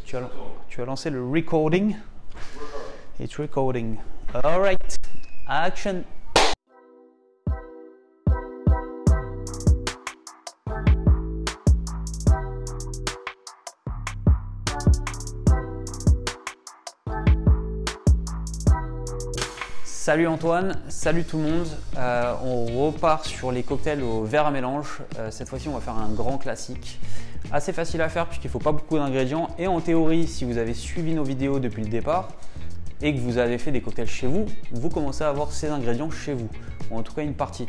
Tu as lancé le recording. It's recording. All right. Action. Salut Antoine, salut tout le monde. On repart sur les cocktails au verre à mélange. Cette fois-ci, on va faire un grand classique. Assez facile à faire puisqu'il ne faut pas beaucoup d'ingrédients. Et en théorie, si vous avez suivi nos vidéos depuis le départ et que vous avez fait des cocktails chez vous, vous commencez à avoir ces ingrédients chez vous. Ou en tout cas une partie.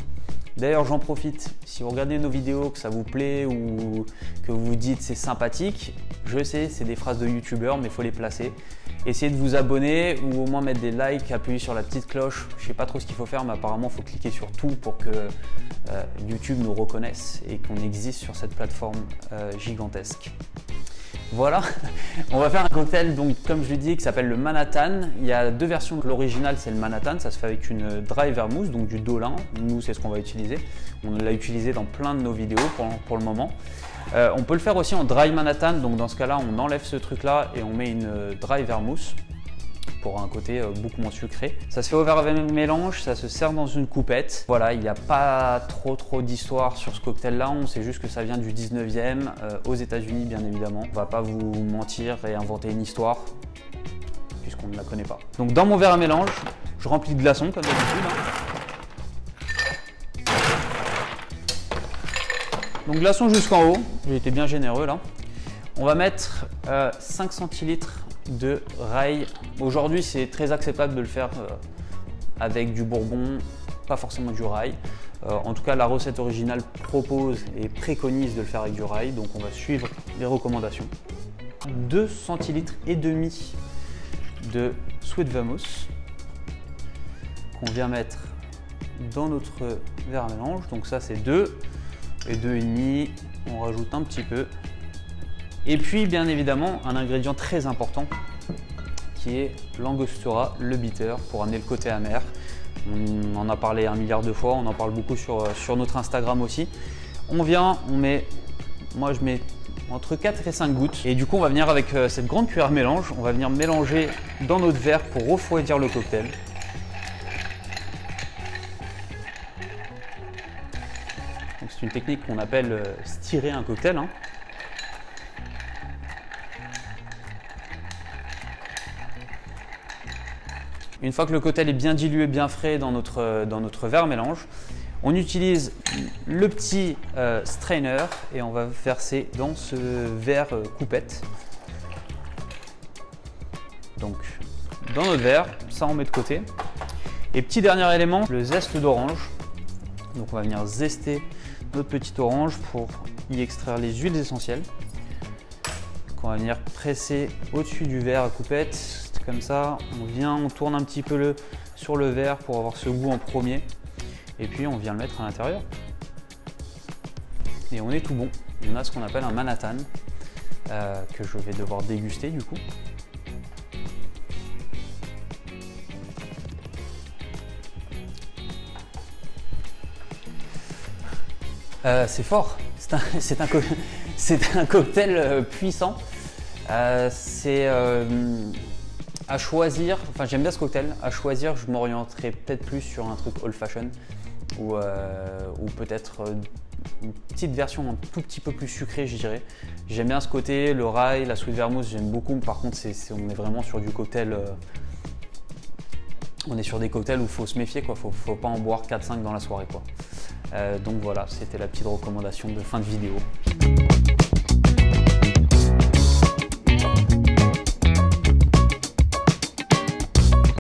D'ailleurs, j'en profite. Si vous regardez nos vidéos, que ça vous plaît ou que vous vous dites c'est sympathique, je sais, c'est des phrases de youtubeurs, mais il faut les placer. Essayez de vous abonner ou au moins mettre des likes, appuyer sur la petite cloche. Je ne sais pas trop ce qu'il faut faire, mais apparemment, il faut cliquer sur tout pour que YouTube nous reconnaisse et qu'on existe sur cette plateforme gigantesque. Voilà, on va faire un cocktail, donc comme je l'ai dit, qui s'appelle le Manhattan. Il y a deux versions. L'original, c'est le Manhattan, ça se fait avec une dry vermouth, donc du Dolin. Nous, c'est ce qu'on va utiliser. On l'a utilisé dans plein de nos vidéos pour le moment. On peut le faire aussi en dry Manhattan, donc dans ce cas-là, on enlève ce truc-là et on met une dry vermouth pour un côté beaucoup moins sucré. Ça se fait au verre à mélange, ça se sert dans une coupette. Voilà, il n'y a pas trop d'histoire sur ce cocktail-là, on sait juste que ça vient du 19e, aux États-Unis bien évidemment. On va pas vous mentir et inventer une histoire, puisqu'on ne la connaît pas. Donc dans mon verre à mélange, je remplis de glaçons comme d'habitude. Donc glaçons jusqu'en haut, j'ai été bien généreux là. On va mettre 5 centilitres de rail. Aujourd'hui, c'est très acceptable de le faire avec du bourbon, pas forcément du rail. En tout cas, la recette originale propose et préconise de le faire avec du rail, donc on va suivre les recommandations. 2 centilitres et demi de sweet vermouth qu'on vient mettre dans notre verre à mélange. Donc ça, c'est 2 et 2,5. On rajoute un petit peu. Et puis, bien évidemment, un ingrédient très important qui est l'angostura, le bitter, pour amener le côté amer. On en a parlé 1 milliard de fois, on en parle beaucoup sur notre Instagram aussi. On vient, moi je mets entre 4 et 5 gouttes. Et du coup, on va venir avec cette grande cuillère mélange, on va venir mélanger dans notre verre pour refroidir le cocktail. C'est une technique qu'on appelle stirrer un cocktail. Une fois que le cocktail est bien dilué, bien frais dans notre verre mélange, on utilise le petit strainer et on va verser dans ce verre coupette. Donc dans notre verre, ça on met de côté. Et petit dernier élément, le zeste d'orange. Donc on va venir zester notre petite orange pour y extraire les huiles essentielles. Donc on va venir presser au-dessus du verre à coupette. Comme ça, on tourne un petit peu sur le verre pour avoir ce goût en premier. Et puis on vient le mettre à l'intérieur. Et on est tout bon. On a ce qu'on appelle un Manhattan que je vais devoir déguster du coup. C'est fort, c'est un cocktail puissant. C'est à choisir, enfin j'aime bien ce cocktail, à choisir je m'orienterai peut-être plus sur un truc old fashion ou peut-être une petite version un tout petit peu plus sucrée je dirais. J'aime bien ce côté, le rye, la sweet vermouth j'aime beaucoup, par contre on est vraiment sur du cocktail, on est sur des cocktails où il faut se méfier quoi, faut pas en boire 4-5 dans la soirée quoi. Donc voilà, c'était la petite recommandation de fin de vidéo.